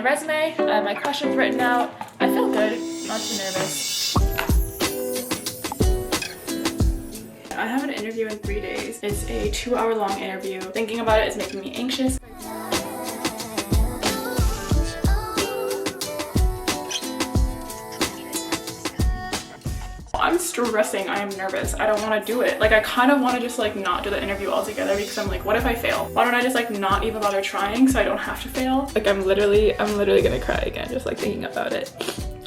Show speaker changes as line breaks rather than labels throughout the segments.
my resume, I have my questions written out. I feel good, not too nervous. I have an interview in 3 days. It's a 2-hour-long interview. Thinking about it is making me anxious. I'm stressing, I am nervous, I don't want to do it. Like, I kind of want to just like not do the interview altogether because I'm like, what if I fail? Why don't I just like not even bother trying so I don't have to fail? Like, I'm literally gonna cry again just like thinking about it.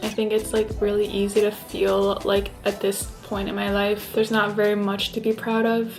I think it's like really easy to feel like at this point in my life there's not very much to be proud of.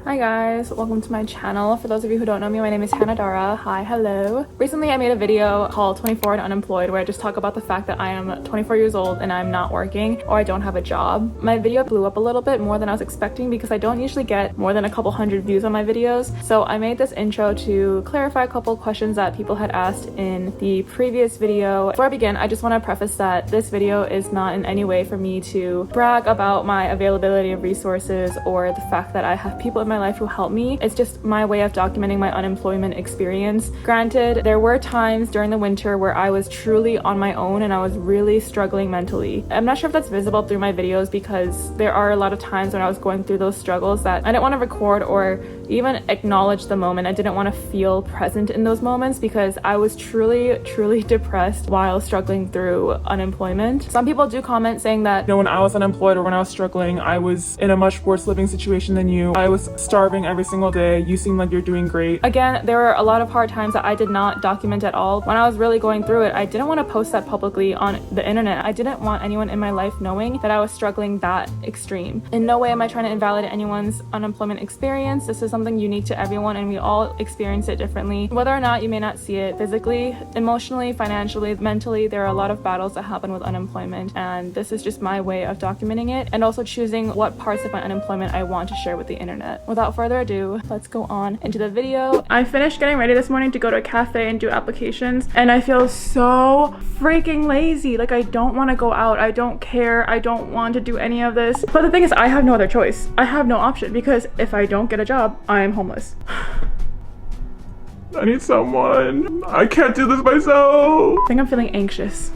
Hi guys, welcome to my channel. For those of you who don't know me, my name is Dara. Hi, hello. Recently I made a video called 24 and Unemployed where I just talk about the fact that I am 24 years old and I'm not working or I don't have a job. My video blew up a little bit more than I was expecting because I don't usually get more than a couple hundred views on my videos. So I made this intro to clarify a couple questions that people had asked in the previous video. Before I begin, I just want to preface that this video is not in any way for me to brag about my availability of resources or the fact that I have people in my life who help me. It's just my way of documenting my unemployment experience. Granted, there were times during the winter where I was truly on my own and I was really struggling mentally. I'm not sure if that's visible through my videos because there are a lot of times when I was going through those struggles that I didn't want to record or even acknowledge the moment. I didn't want to feel present in those moments because I was truly depressed while struggling through unemployment. Some people do comment saying that,
when I was unemployed or when I was struggling, I was in a much worse living situation than you. I was starving every single day. You seem like you're doing great.
Again, there were a lot of hard times that I did not document at all. When I was really going through it, I didn't want to post that publicly on the internet. I didn't want anyone in my life knowing that I was struggling that extreme. In no way am I trying to invalidate anyone's unemployment experience. This is something unique to everyone and we all experience it differently. Whether or not you may not see it physically, emotionally, financially, mentally, there are a lot of battles that happen with unemployment, and this is just my way of documenting it and also choosing what parts of my unemployment I want to share with the internet. Without further ado, let's go on into the video. I finished getting ready this morning to go to a cafe and do applications, and I feel so freaking lazy. Like, I don't want to go out. I don't care. I don't want to do any of this. But the thing is, I have no other choice. I have no option because if I don't get a job, I am homeless.
I need someone. I can't do this myself.
I think I'm feeling anxious.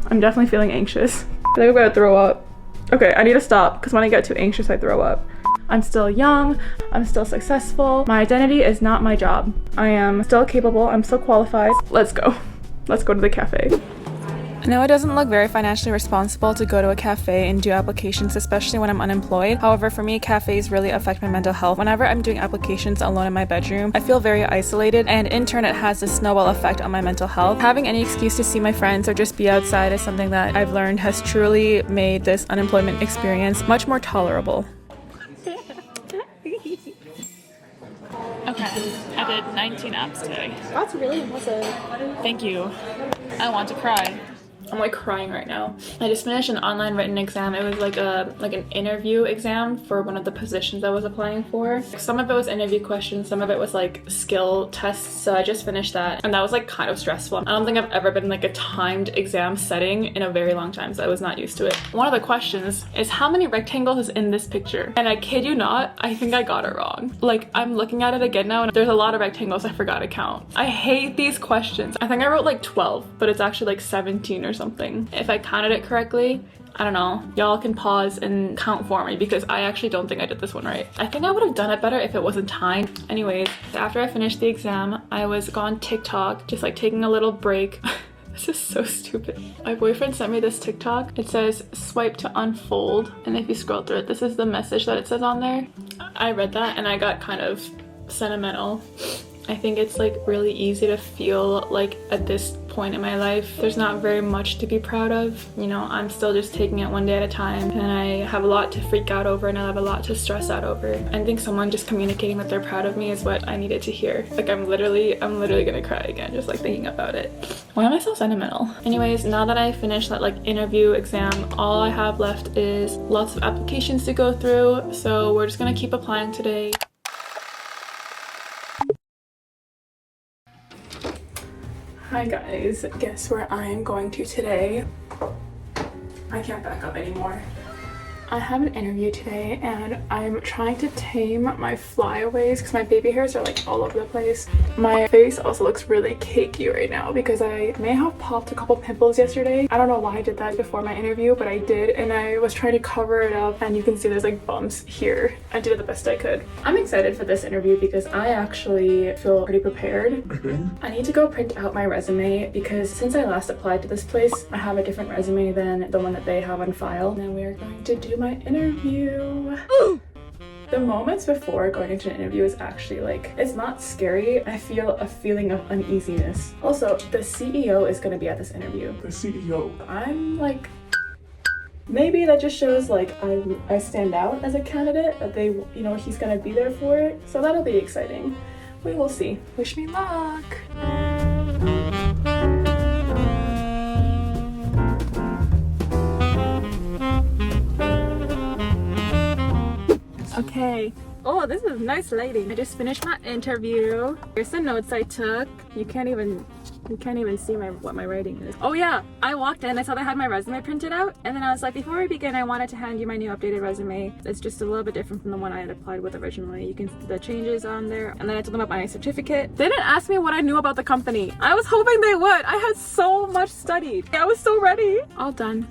I'm definitely feeling anxious. I think I'm gonna throw up. Okay, I need to stop because when I get too anxious, I throw up. I'm still young, I'm still successful. My identity is not my job. I am still capable, I'm still qualified. Let's go. Let's go to the cafe. I know it doesn't look very financially responsible to go to a cafe and do applications, especially when I'm unemployed. However, for me, cafes really affect my mental health. Whenever I'm doing applications alone in my bedroom, I feel very isolated, and in turn it has a snowball effect on my mental health. Having any excuse to see my friends or just be outside is something that I've learned has truly made this unemployment experience much more tolerable. Okay, I did 19 apps today.
That's really impressive.
Thank you. I want to cry. I'm like crying right now. I just finished an online written exam. It was like an interview exam for one of the positions I was applying for. Some of it was interview questions, some of it was like skill tests. So I just finished that, and that was like kind of stressful. I don't think I've ever been in like a timed exam setting in a very long time, so I was not used to it. One of the questions is how many rectangles is in this picture? And I kid you not, I think I got it wrong. Like, I'm looking at it again now and there's a lot of rectangles I forgot to count. I hate these questions. I think I wrote like 12, but it's actually like 17 or something. If I counted it correctly, I don't know, y'all can pause and count for me because I actually don't think I did this one right. I think I would have done it better if it wasn't timed. Anyways, after I finished the exam, I was on TikTok, just like taking a little break. This is so stupid. My boyfriend sent me this TikTok. It says swipe to unfold, and if you scroll through it, this is the message that it says on there. I read that and I got kind of sentimental. I think it's like really easy to feel like at this point in my life there's not very much to be proud of. You know, I'm still just taking it one day at a time, and I have a lot to freak out over and I have a lot to stress out over. I think someone just communicating that they're proud of me is what I needed to hear. Like, I'm literally gonna cry again just like thinking about it. Why am I so sentimental? Anyways, now that I finished that like interview exam, all I have left is lots of applications to go through, so we're just gonna keep applying today. Hi guys, guess where I am going to today? I can't back up anymore. I have an interview today and I'm trying to tame my flyaways because my baby hairs are like all over the place. My face also looks really cakey right now because I may have popped a couple pimples yesterday. I don't know why I did that before my interview, but I did, and I was trying to cover it up and you can see there's like bumps here. I did it the best I could. I'm excited for this interview because I actually feel pretty prepared. I need to go print out my resume because since I last applied to this place, I have a different resume than the one that they have on file. Now we are going to do my interview. The moments before going into an interview is actually like, it's not scary. I feel a feeling of uneasiness. Also, the CEO is going to be at this interview.
The CEO.
I'm like, maybe that just shows like I stand out as a candidate, that they, you know, he's going to be there for it. So that'll be exciting. We will see. Wish me luck. Okay. Oh, this is a nice lady. I just finished my interview. Here's the notes I took. You can't even see what my writing is. Oh yeah, I walked in, I saw they had my resume printed out, and then I was like, before we begin, I wanted to hand you my new updated resume. It's just a little bit different from the one I had applied with originally. You can see the changes on there. And then I told them about my certificate. They didn't ask me what I knew about the company. I was hoping they would. I had so much studied. I was so ready. All done.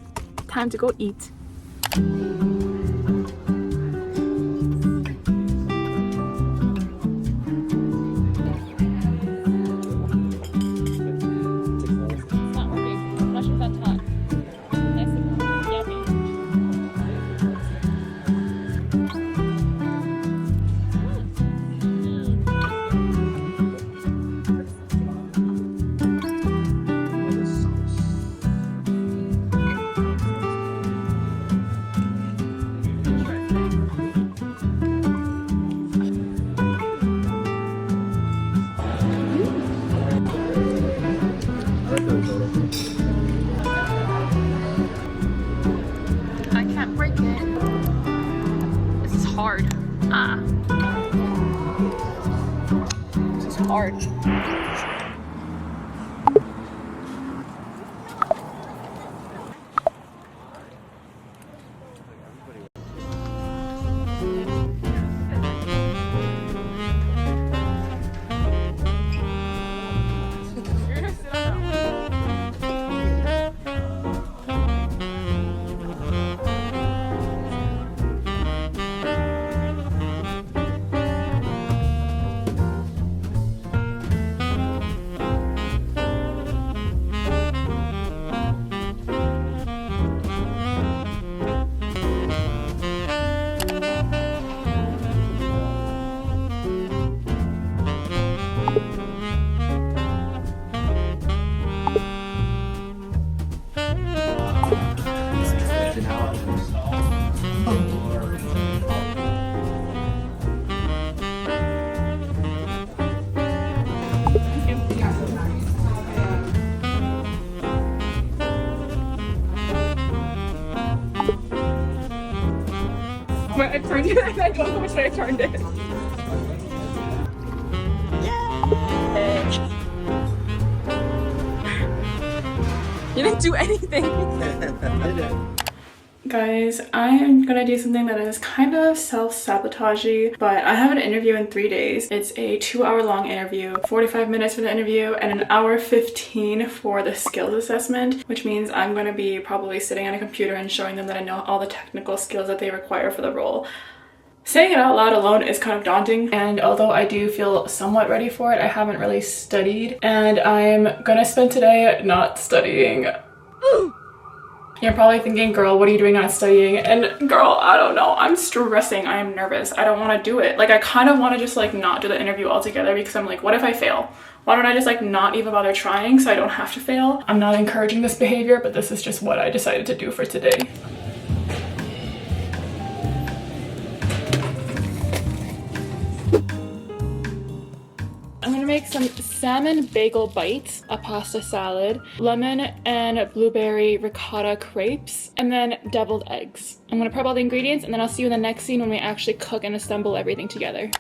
Time to go eat. I can't break it. This is hard. This is hard. I turned it and I don't know which way I turned it. You didn't do anything. Guys, I am gonna do something that is kind of self-sabotagey, but I have an interview in 3 days. It's a 2-hour long interview, 45 minutes for the interview and an hour 15 for the skills assessment, which means I'm gonna be probably sitting on a computer and showing them that I know all the technical skills that they require for the role. Saying it out loud alone is kind of daunting, and although I do feel somewhat ready for it, I haven't really studied, and I'm gonna spend today not studying. You're probably thinking, girl, what are you doing not studying? And girl, I don't know. I'm stressing. I am nervous. I don't want to do it. Like, I kind of want to just like not do the interview altogether because I'm like, what if I fail? Why don't I just like not even bother trying so I don't have to fail? I'm not encouraging this behavior, but this is just what I decided to do for today. I'm gonna make some salmon bagel bites, a pasta salad, lemon and blueberry ricotta crepes, and then deviled eggs. I'm gonna prep all the ingredients and then I'll see you in the next scene when we actually cook and assemble everything together.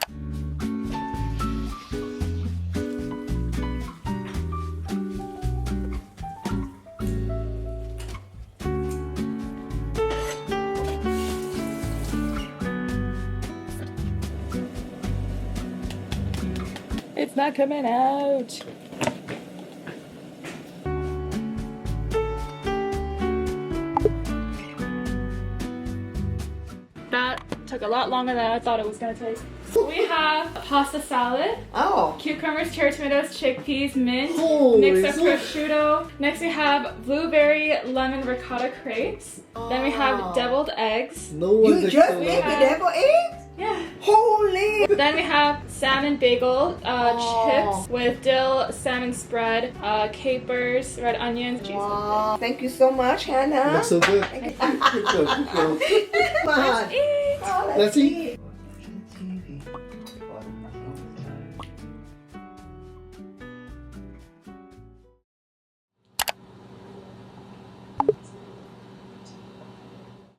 It's not coming out. That took a lot longer than I thought it was gonna take. We have pasta salad.
Oh.
Cucumbers, cherry tomatoes, chickpeas, mint,
Holy
mixed up prosciutto. Next we have blueberry lemon ricotta crepes. Then we have deviled eggs.
No one
You just made
have-
the devil eggs?
Yeah.
Holy!
Then we have salmon bagel chips with dill, salmon spread, capers, red onions, cheese.
Wow. Thank you so much, Hannah.
Looks so good. Good girl, good girl.
Come on.
Eat.
Oh,
Let's eat.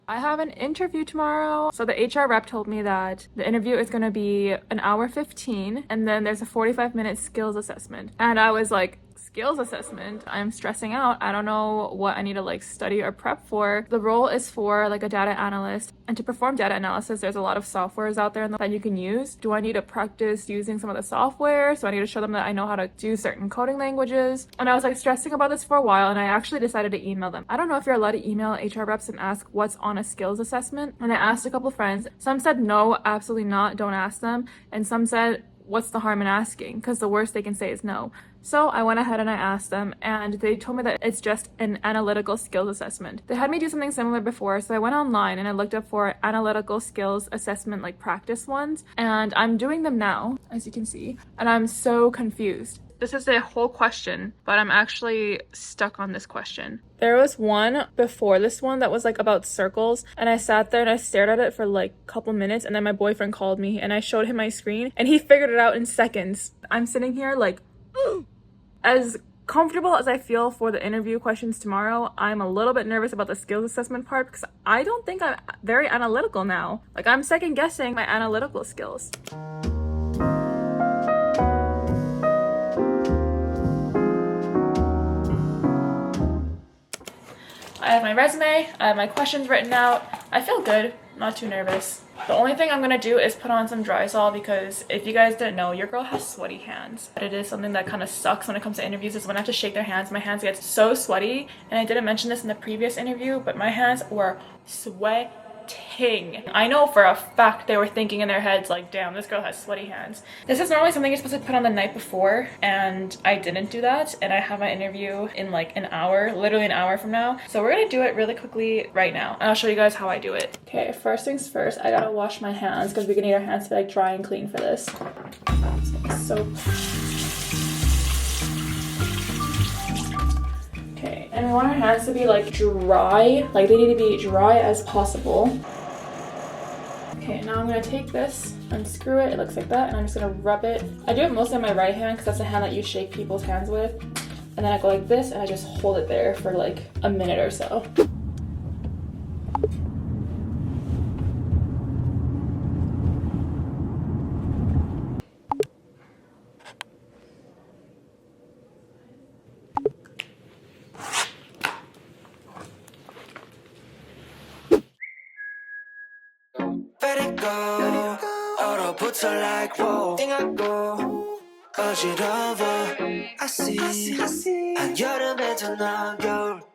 I have an interview tomorrow. So the HR rep told me that the interview is going to be an hour 15 and then there's a 45-minute skills assessment. And I was like, skills assessment? I'm stressing out. I don't know what I need to like study or prep for. The role is for like a data analyst, and to perform data analysis, there's a lot of softwares out there that you can use. Do I need to practice using some of the software? So I need to show them that I know how to do certain coding languages. And I was like stressing about this for a while, and I actually decided to email them. I don't know if you're allowed to email HR reps and ask what's on a skills assessment. And I asked a couple friends. Some said no, absolutely not, don't ask them. And some said, what's the harm in asking? Because the worst they can say is no. So I went ahead and I asked them, and they told me that it's just an analytical skills assessment. They had me do something similar before, so I went online and I looked up for analytical skills assessment, like practice ones, and I'm doing them now, as you can see, and I'm so confused. This is a whole question, but I'm actually stuck on this question. There was one before this one that was like about circles, and I sat there and I stared at it for like a couple minutes, and then my boyfriend called me and I showed him my screen and he figured it out in seconds. I'm sitting here like, as comfortable as I feel for the interview questions tomorrow, I'm a little bit nervous about the skills assessment part because I don't think I'm very analytical now. Like, I'm second guessing my analytical skills. I have my resume, I have my questions written out. I feel good, not too nervous. The only thing I'm gonna do is put on some Drysol because if you guys didn't know, your girl has sweaty hands. But it is something that kind of sucks when it comes to interviews is when I have to shake their hands. My hands get so sweaty, and I didn't mention this in the previous interview, but my hands were sweating. I know for a fact they were thinking in their heads like, damn, this girl has sweaty hands. This is normally something you're supposed to put on the night before, and I didn't do that, and I have my interview in like an hour, literally an hour from now. So we're gonna do it really quickly right now, and I'll show you guys how I do it. Okay, first things first, I gotta wash my hands because we're gonna need our hands to be like dry and clean for this. So okay, and we want our hands to be like dry, like they need to be dry as possible. Okay, now I'm gonna take this, unscrew it, it looks like that, and I'm just gonna rub it. I do it mostly on my right hand because that's the hand that you shake people's hands with. And then I go like this and I just hold it there for like a minute or so.
Let it go. 얼어붙어 like whoa. 띵하고 어지러워. I see. 한여름에 저 너겨울.